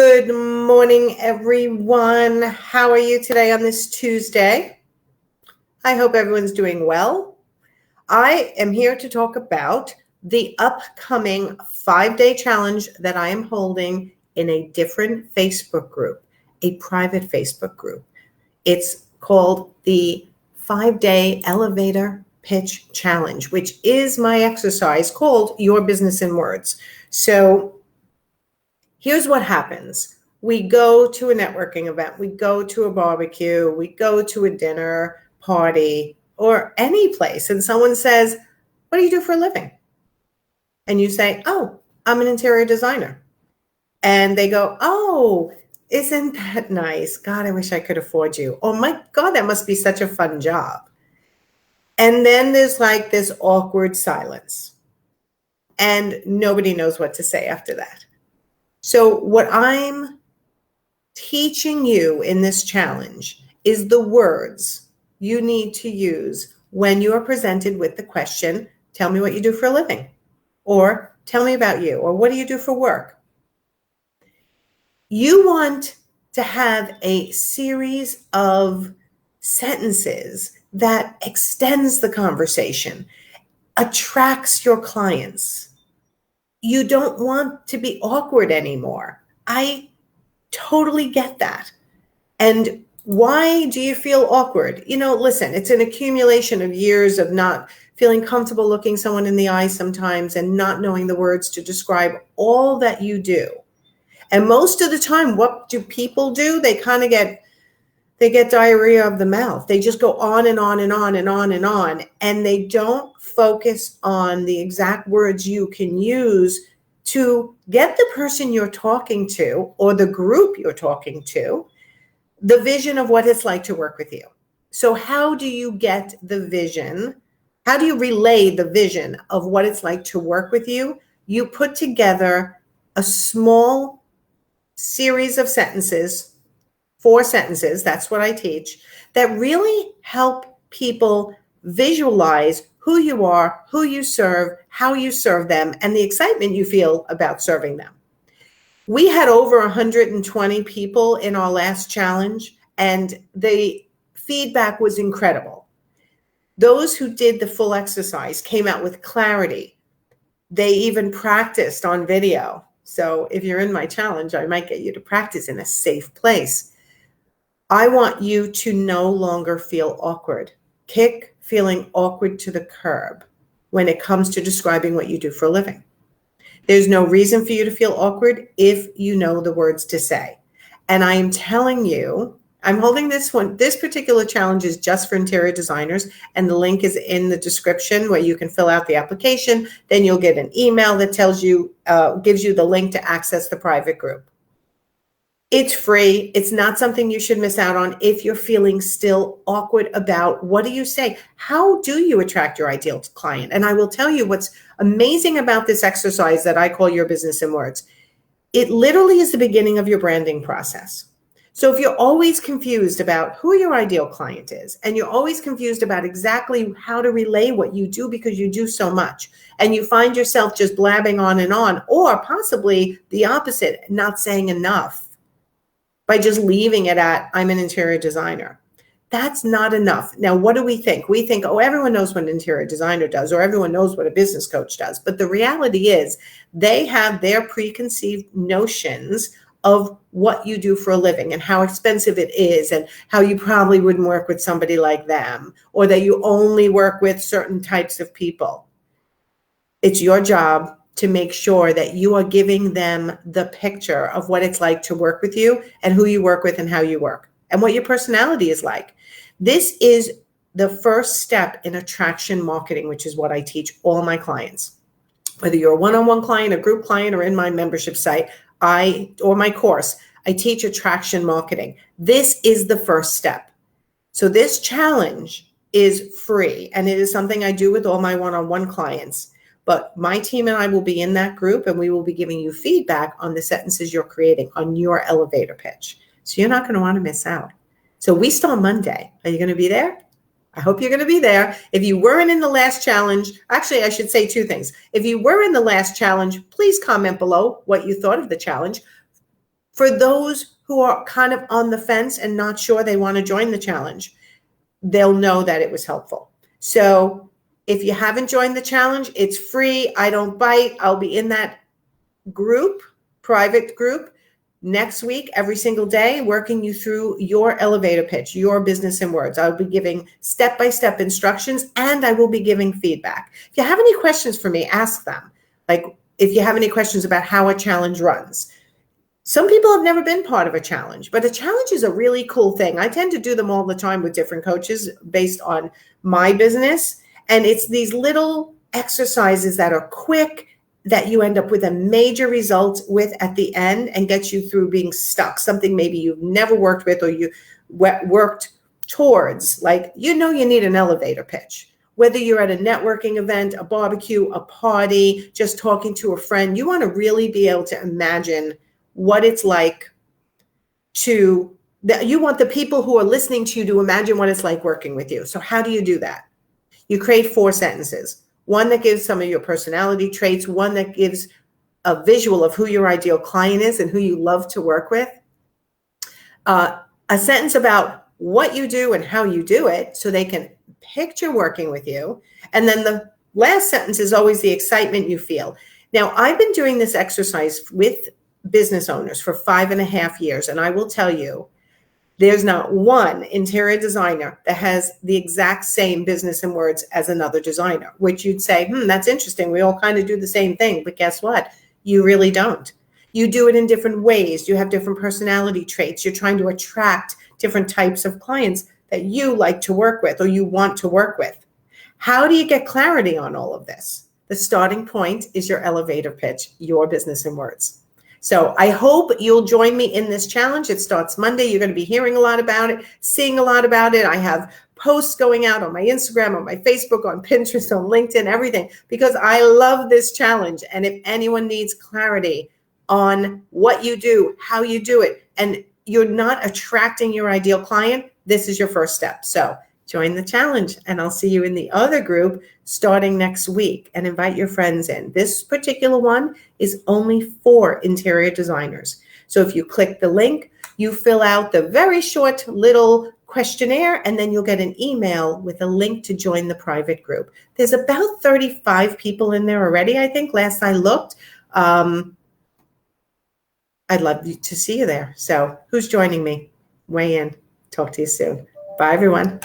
Good morning, everyone. How are you today on this Tuesday? I hope everyone's doing well. I am here to talk about the upcoming 5-day challenge that I am holding in a different Facebook group, a private Facebook group. It's called the 5-day Elevator Pitch Challenge, which is my exercise called Your Business in Words. So here's what happens. We go to a networking event, we go to a barbecue, we go to a dinner party or any place, and someone says, "What do you do for a living?" And you say, "Oh, I'm an interior designer." And they go, "Oh, isn't that nice? God, I wish I could afford you." "Oh my God, that must be such a fun job." And then there's like this awkward silence, and nobody knows what to say after that. So what I'm teaching you in this challenge is the words you need to use when you are presented with the question, "Tell me what you do for a living," or "Tell me about you," or "What do you do for work?" You want to have a series of sentences that extends the conversation, attracts your clients. You don't want to be awkward anymore. I totally get that. And why do you feel awkward? Listen, it's an accumulation of years of not feeling comfortable looking someone in the eye sometimes and not knowing the words to describe all that you do. And most of the time, what do people do? They kind of get diarrhea of the mouth. They just go on and on and on and on and on. And they don't focus on the exact words you can use to get the person you're talking to or the group you're talking to the vision of what it's like to work with you. So how do you get the vision? How do you relay the vision of what it's like to work with you? You put together a small series of sentences, 4 sentences, that's what I teach, that really help people visualize who you are, who you serve, how you serve them, and the excitement you feel about serving them. We had over 120 people in our last challenge, and the feedback was incredible. Those who did the full exercise came out with clarity. They even practiced on video. So if you're in my challenge, I might get you to practice in a safe place. I want you to no longer feel awkward. Kick feeling awkward to the curb when it comes to describing what you do for a living. There's no reason for you to feel awkward if you know the words to say. And I am telling you, I'm holding this one. This particular challenge is just for interior designers, and the link is in the description where you can fill out the application. Then you'll get an email that tells you, gives you the link to access the private group. It's free. It's not something you should miss out on if you're feeling still awkward about what do you say? How do you attract your ideal client? And I will tell you what's amazing about this exercise that I call Your Business in Words. It literally is the beginning of your branding process. So if you're always confused about who your ideal client is, and you're always confused about exactly how to relay what you do because you do so much, and you find yourself just blabbing on and on, or possibly the opposite, not saying enough, by just leaving it at, "I'm an interior designer." That's not enough. Now, what do we think? We think, oh, everyone knows what an interior designer does, or everyone knows what a business coach does. But the reality is they have their preconceived notions of what you do for a living and how expensive it is and how you probably wouldn't work with somebody like them, or that you only work with certain types of people. It's your job to make sure that you are giving them the picture of what it's like to work with you and who you work with and how you work and what your personality is like. This is the first step in attraction marketing, which is what I teach all my clients. Whether you're a one-on-one client, a group client, or in my membership site, or my course, I teach attraction marketing. This is the first step. So this challenge is free, and it is something I do with all my one-on-one clients. But my team and I will be in that group, and we will be giving you feedback on the sentences you're creating on your elevator pitch. So you're not going to want to miss out. So we start Monday. Are you going to be there? I hope you're going to be there. If you weren't in the last challenge, actually, I should say 2 things. If you were in the last challenge, please comment below what you thought of the challenge. For those who are kind of on the fence and not sure they want to join the challenge, they'll know that it was helpful. So if you haven't joined the challenge, it's free. I don't bite. I'll be in that group, private group, next week, every single day, working you through your elevator pitch, your business in words. I'll be giving step-by-step instructions, and I will be giving feedback. If you have any questions for me, ask them. Like if you have any questions about how a challenge runs. Some people have never been part of a challenge, but a challenge is a really cool thing. I tend to do them all the time with different coaches based on my business. And it's these little exercises that are quick, that you end up with a major result with at the end and get you through being stuck, something maybe you've never worked with or you worked towards. Like, you need an elevator pitch. Whether you're at a networking event, a barbecue, a party, just talking to a friend, you want to really be able to imagine what it's like you want the people who are listening to you to imagine what it's like working with you. So how do you do that? You create 4 sentences. One that gives some of your personality traits, one that gives a visual of who your ideal client is and who you love to work with. A sentence about what you do and how you do it so they can picture working with you. And then the last sentence is always the excitement you feel. Now, I've been doing this exercise with business owners for 5.5 years, and I will tell you, there's not one interior designer that has the exact same business in words as another designer, which you'd say, that's interesting. We all kind of do the same thing, but guess what? You really don't. You do it in different ways. You have different personality traits. You're trying to attract different types of clients that you like to work with or you want to work with. How do you get clarity on all of this? The starting point is your elevator pitch, your business in words. So I hope you'll join me in this challenge. It starts Monday. You're going to be hearing a lot about it, seeing a lot about it. I have posts going out on my Instagram, on my Facebook, on Pinterest, on LinkedIn, everything, because I love this challenge. And if anyone needs clarity on what you do, how you do it, and you're not attracting your ideal client, this is your first step. So join the challenge, and I'll see you in the other group starting next week, and invite your friends in. This particular one is only for interior designers. So if you click the link, you fill out the very short little questionnaire, and then you'll get an email with a link to join the private group. There's about 35 people in there already, I think, last I looked. I'd love to see you there. So who's joining me? Weigh in. Talk to you soon. Bye, everyone.